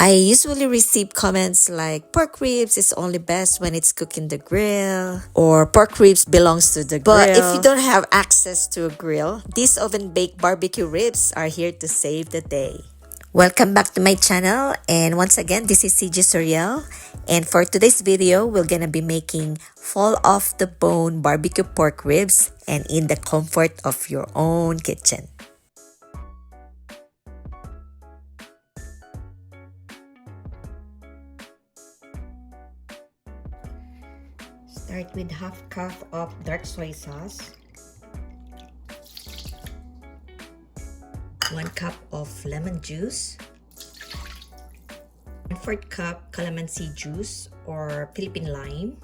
I usually receive comments like pork ribs is only best when it's cooked in the grill, or pork ribs belongs to the grill. But if you don't have access to a grill, these oven-baked barbecue ribs are here to save the day. Welcome back to my channel, and once again, this is CJ Soriel, and for today's video, we're gonna be making fall off the bone barbecue pork ribs and in the comfort of your own kitchen. Start with half cup of dark soy sauce, 1 cup of lemon juice, 1/4 cup calamansi juice or Philippine lime,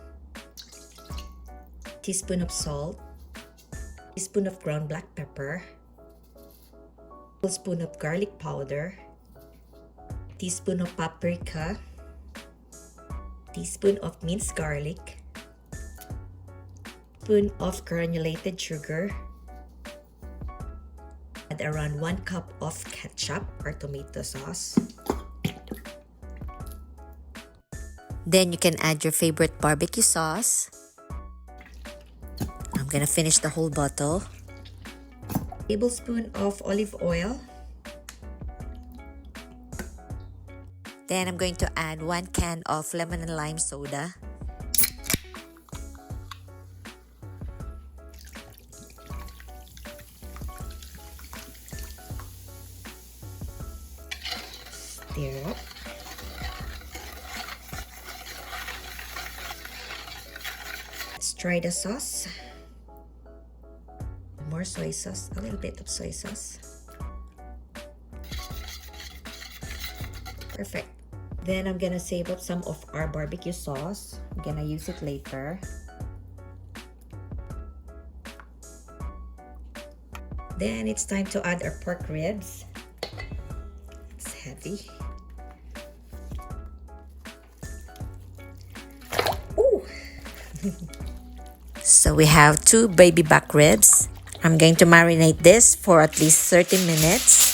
teaspoon of salt, teaspoon of ground black pepper, tablespoon of garlic powder, teaspoon of paprika, teaspoon of minced garlic, teaspoon of granulated sugar, add around 1 cup of ketchup or tomato sauce. Then you can add your favorite barbecue sauce. I'm gonna finish the whole bottle. Tablespoon of olive oil. Then I'm going to add 1 can of lemon and lime soda. Stir up. Let's try the sauce. More soy sauce, a little bit of soy sauce. Perfect. Then I'm gonna save up some of our barbecue sauce. I'm gonna use it later. Then it's time to add our pork ribs. It's heavy. Ooh. So we have 2 baby back ribs. I'm going to marinate this for at least 30 minutes.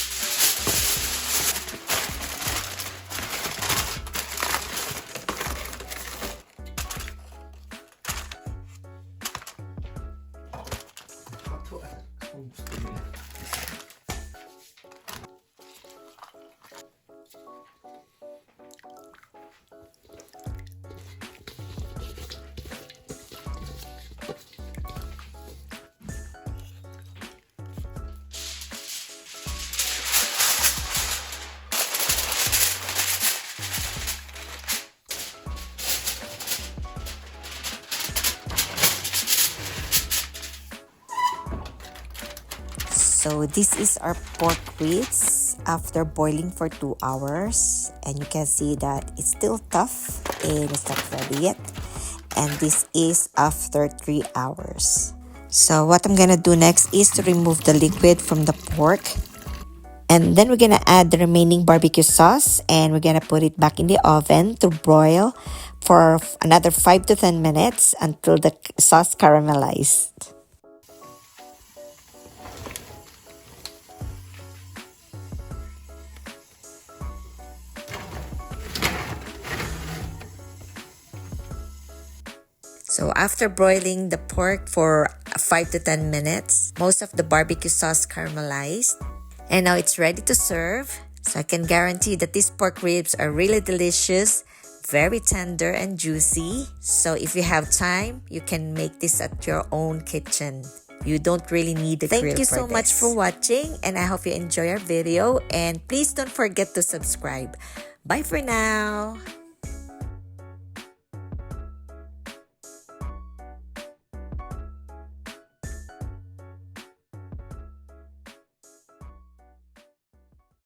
So this is our pork ribs after boiling for 2 hours, and you can see that it's still tough and it's not ready yet. And this is after 3 hours. So what I'm gonna do next is to remove the liquid from the pork, and then we're gonna add the remaining barbecue sauce, and we're gonna put it back in the oven to broil for another 5 to 10 minutes until the sauce caramelized. So after broiling the pork for 5 to 10 minutes, most of the barbecue sauce caramelized. And now it's ready to serve. So I can guarantee that these pork ribs are really delicious, very tender and juicy. So if you have time, you can make this at your own kitchen. You don't really need a grill for this. Thank you so much for watching, and I hope you enjoy our video. And please don't forget to subscribe. Bye for now.